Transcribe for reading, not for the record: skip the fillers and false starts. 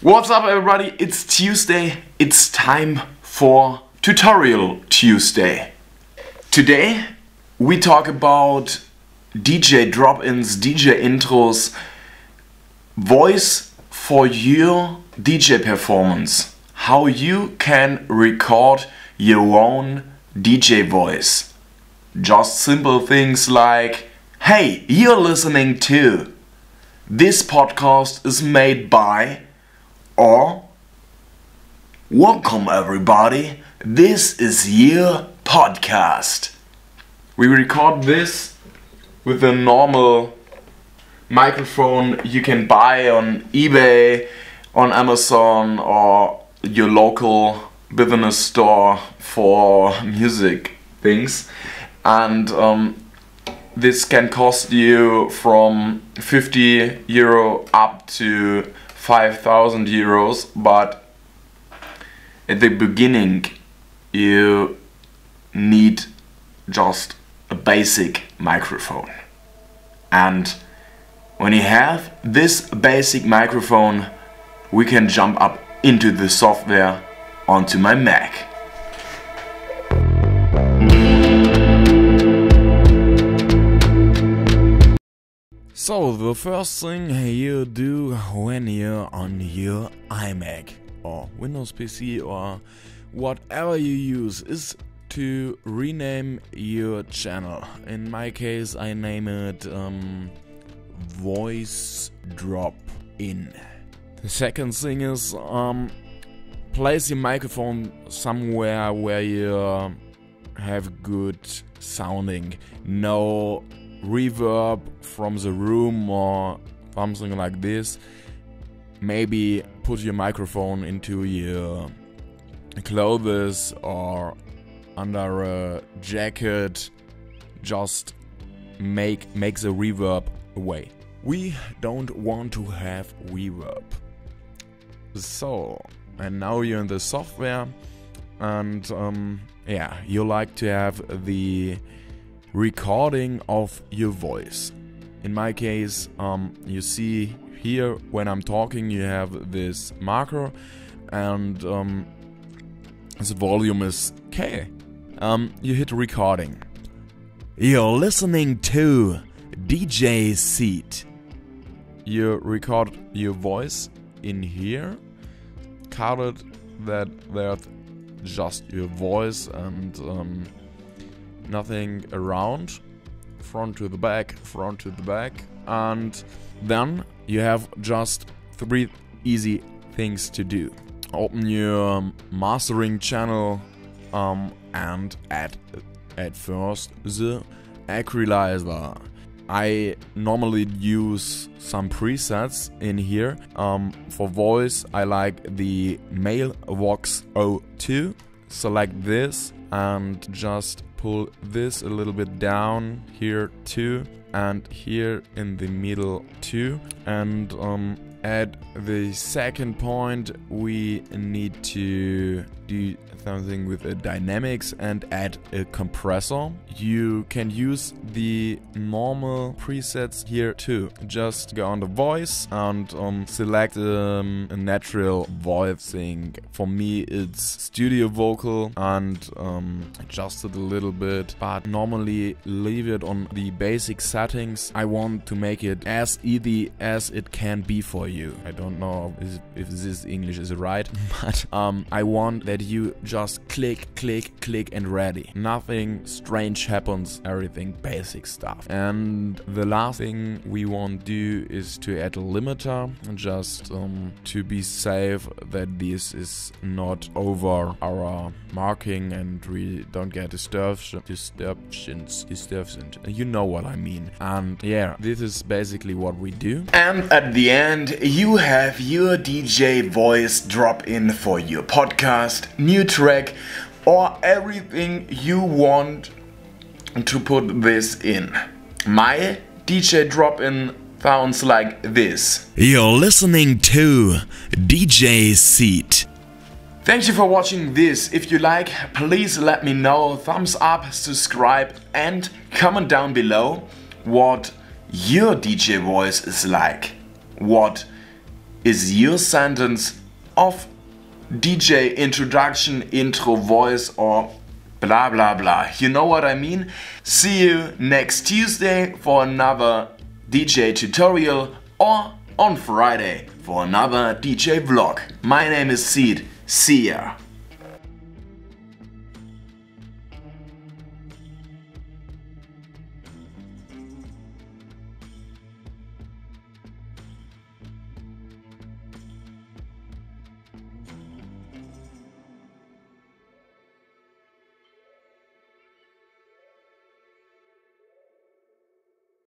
What's up everybody, it's Tuesday, it's time for Tutorial Tuesday. Today we talk about DJ drop-ins, DJ intros, voice for your DJ performance. How you can record your own DJ voice. Just simple things like, hey, you're listening to, this podcast is made by, or welcome everybody, this is your podcast. We record this with a normal microphone you can buy on eBay, on Amazon, or your local business store for music things. And this can cost you from 50 euro up to 5,000 euros, but at the beginning you need just a basic microphone. And when you have this basic microphone, we can jump up into the software onto my Mac. So the first thing you do when you're on your iMac or Windows PC or whatever you use is to rename your channel. In my case I name it Voice Drop In. The second thing is place your microphone somewhere where you have good sounding, no reverb from the room or something like this. Maybe put your microphone into your clothes or under a jacket. Just make the reverb away. We don't want to have reverb. So, and now you're in the software, and yeah, you like to have the recording of your voice. In my case, you see here when I'm talking you have this marker, and the volume is K. You hit recording. You're listening to DJ Seat. You record your voice in here, cut it that there's just your voice and nothing around, front to the back, and then you have just 3 easy things to do. Open your mastering channel and add at first the equalizer. I normally use some presets in here. For voice I like the Mailvox 02. Select this and just pull this a little bit down here too, and here in the middle too, and at the second point we need to do something with the dynamics and add a compressor. You can use the normal presets here too. Just go on the voice and select a natural voice thing. For me it's studio vocal, and adjust it a little bit, but normally leave it on the basic settings. I want to make it as easy as it can be for you. I don't know if this English is right, but I want that you just click and ready. Nothing strange happens, everything basic stuff. And the last thing we want to do is to add a limiter, just to be safe that this is not over our marking and we don't get disturbances. You know what I mean. And yeah, this is basically what we do. And at the end you have your DJ voice drop in for your podcast, new track, or everything you want to put this in. My DJ drop-in sounds like this. You're listening to DJ Seat. Thank you for watching this. If you like, please let me know. Thumbs up, subscribe, and comment down below what your DJ voice is like. What is your sentence of DJ introduction, intro, voice, or blah blah blah. You know what I mean? See you next Tuesday for another DJ tutorial, or on Friday for another DJ vlog. My name is Seed. See ya.